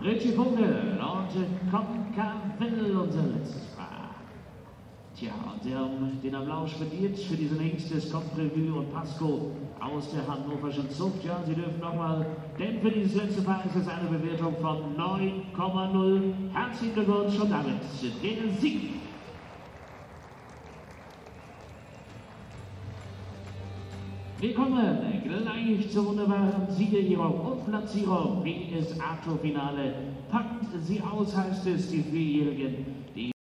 Richie Vogel und Concavel, unser letztes Paar. Tja, und Sie haben den Applaus spendiert für diesen Hengst des Comprevue und Pasco aus der hannoverschen Zucht. Ja, Sie dürfen nochmal, denn für dieses letzte Paar ist es eine Bewertung von 9,0. Herzlichen Glückwunsch und damit den Sieg. Wir kommen gleich zur wunderbaren Siegerehrung und Platzierung. WS Arto Finale. Packt sie aus, heißt es, die Vierjährigen.